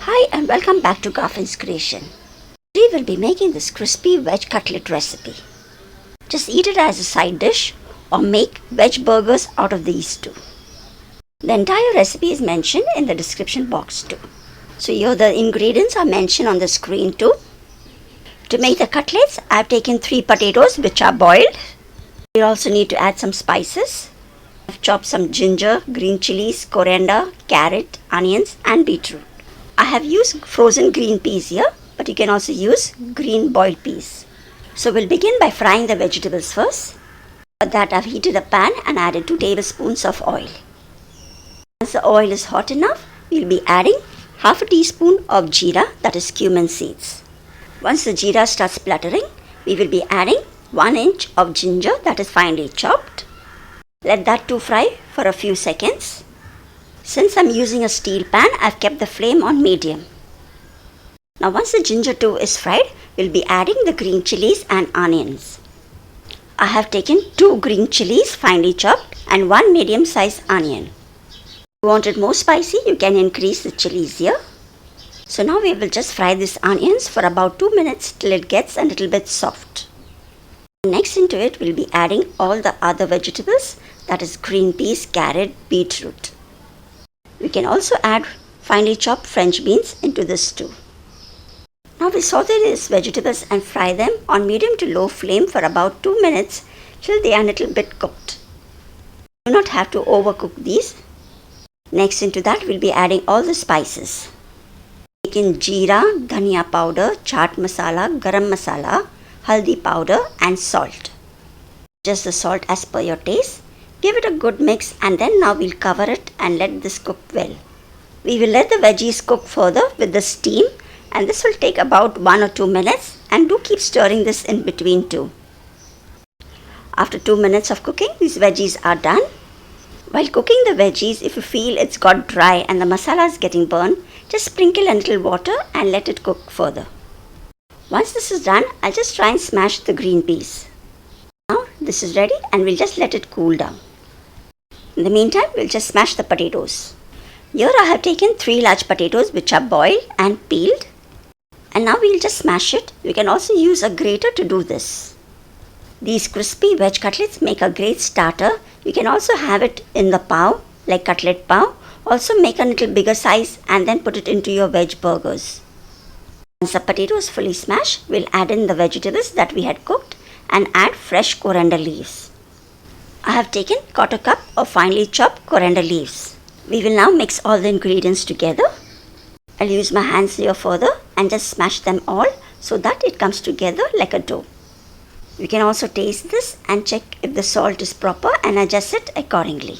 Hi and welcome back to Garfin's creation. Today we'll be making this crispy veg cutlet recipe. Just eat it as a side dish or make veg burgers out of these two. The entire recipe is mentioned in the description box too. So here the ingredients are mentioned on the screen too. To make the cutlets, I have taken 3 potatoes which are boiled. We also need to add some spices. I've chopped some ginger, green chilies, coriander, carrot, onions and beetroot. I have used frozen green peas here, but you can also use green boiled peas. So we'll begin by frying the vegetables first. For that I've heated a pan and added 2 tablespoons of oil. Once the oil is hot enough, we'll be adding half a teaspoon of jeera, that is cumin seeds. Once the jeera starts spluttering, we will be adding 1 inch of ginger, that is finely chopped. Let that too fry for a few seconds. Since I'm using a steel pan, I've kept the flame on medium. Now once the ginger too is fried, we'll be adding the green chilies and onions. I have taken 2 green chilies finely chopped and 1 medium sized onion. If you want it more spicy, you can increase the chilies here. So now we will just fry these onions for about 2 minutes till it gets a little bit soft. Next into it, we'll be adding all the other vegetables, that is green peas, carrot, beetroot. We can also add finely chopped French beans into this too. Now we saute these vegetables and fry them on medium to low flame for about 2 minutes till they are a little bit cooked. Do not have to overcook these. Next into that we'll be adding all the spices. Taking jeera, dhanya powder, chaat masala, garam masala, haldi powder and salt. Just the salt as per your taste. Give it a good mix and then now we'll cover it and let this cook well. We will let the veggies cook further with the steam and this will take about 1 or 2 minutes, and do keep stirring this in between too. After 2 minutes of cooking, these veggies are done. While cooking the veggies, if you feel it's got dry and the masala is getting burned, just sprinkle a little water and let it cook further. Once this is done, I'll just try and smash the green peas. Now this is ready and we'll just let it cool down. In the meantime, we'll just smash the potatoes. Here I have taken 3 large potatoes which are boiled and peeled. And now we'll just smash it. You can also use a grater to do this. These crispy veg cutlets make a great starter. You can also have it in the pav, like cutlet pav. Also make a little bigger size and then put it into your veg burgers. Once the potato is fully smashed, we'll add in the vegetables that we had cooked and add fresh coriander leaves. I have taken 1/4 cup of finely chopped coriander leaves. We will now mix all the ingredients together. I'll use my hands here further and just smash them all so that it comes together like a dough. You can also taste this and check if the salt is proper and adjust it accordingly.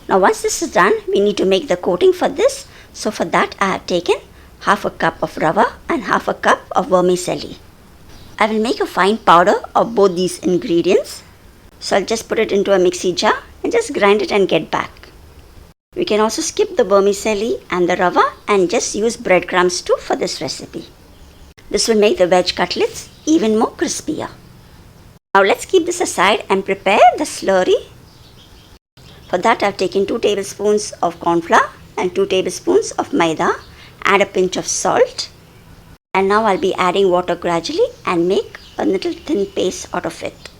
Now once this is done, we need to make the coating for this. So for that I have taken half a cup of rava and half a cup of vermicelli. I will make a fine powder of both these ingredients. So I'll just put it into a mixie jar and just grind it and get back. We can also skip the vermicelli and the rava and just use breadcrumbs too for this recipe. This will make the veg cutlets even more crispier. Now let's keep this aside and prepare the slurry. For that I've taken 2 tablespoons of corn flour and 2 tablespoons of maida. Add a pinch of salt. And now I'll be adding water gradually and make a little thin paste out of it.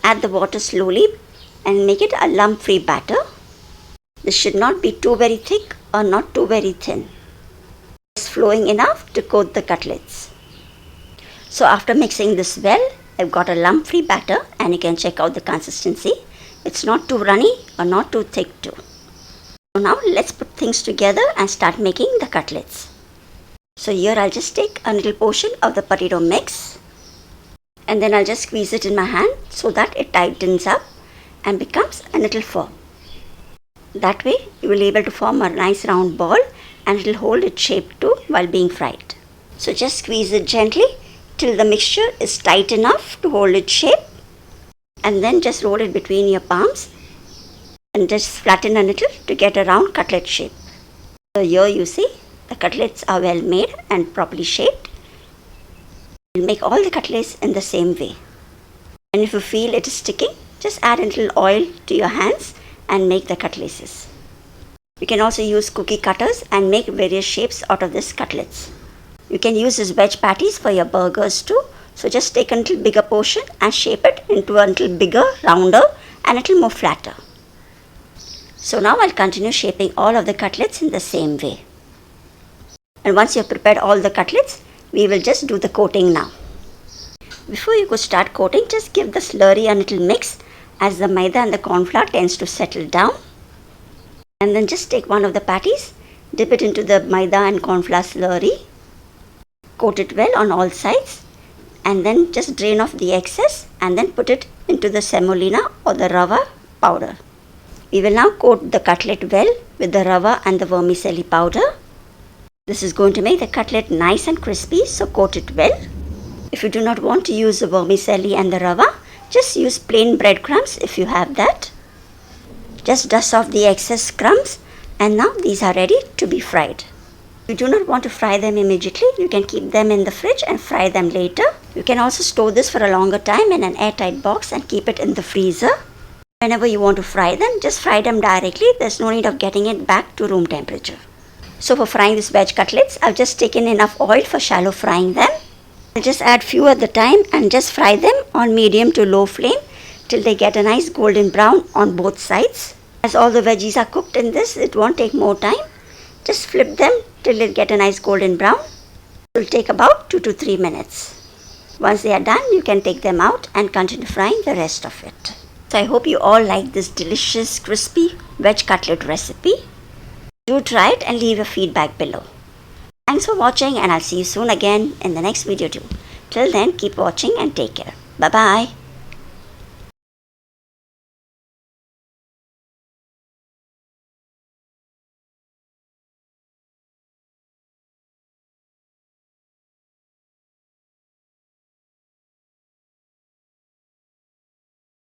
Add the water slowly and make it a lump-free batter. This should not be too very thick or not too very thin. It's flowing enough to coat the cutlets. So after mixing this well, I've got a lump-free batter and you can check out the consistency. It's not too runny or not too thick too. So now let's put things together and start making the cutlets. So here I'll just take a little portion of the potato mix and then I'll just squeeze it in my hand so that it tightens up and becomes a little firm. That way you will be able to form a nice round ball and it will hold its shape too while being fried. So just squeeze it gently till the mixture is tight enough to hold its shape and then just roll it between your palms and just flatten a little to get a round cutlet shape. So here you see the cutlets are well made and properly shaped. We'll make all the cutlets in the same way. And if you feel it is sticking, just add a little oil to your hands and make the cutlets. You can also use cookie cutters and make various shapes out of these cutlets. You can use these veg patties for your burgers too. So just take a little bigger portion and shape it into a little bigger, rounder and a little more flatter. So now I'll continue shaping all of the cutlets in the same way. And once you have prepared all the cutlets, we will just do the coating now. Before you go start coating, just give the slurry a little mix as the maida and the corn flour tends to settle down. And then just take one of the patties, dip it into the maida and corn flour slurry, coat it well on all sides, and then just drain off the excess and then put it into the semolina or the rava powder. We will now coat the cutlet well with the rava and the vermicelli powder. This is going to make the cutlet nice and crispy, so coat it well. If you do not want to use the vermicelli and the rava, just use plain breadcrumbs if you have that. Just dust off the excess crumbs, and now these are ready to be fried. If you do not want to fry them immediately, you can keep them in the fridge and fry them later. You can also store this for a longer time in an airtight box and keep it in the freezer. Whenever you want to fry them, just fry them directly. There's no need of getting it back to room temperature. So for frying these veg cutlets, I've just taken enough oil for shallow frying them. I'll just add few at the time and just fry them on medium to low flame till they get a nice golden brown on both sides. As all the veggies are cooked in this, it won't take more time. Just flip them till they get a nice golden brown. It will take about 2 to 3 minutes. Once they are done, you can take them out and continue frying the rest of it. So I hope you all like this delicious crispy veg cutlet recipe. Do try it and leave your feedback below. Thanks for watching, and I'll see you soon again in the next video too. Till then, keep watching and take care. Bye bye.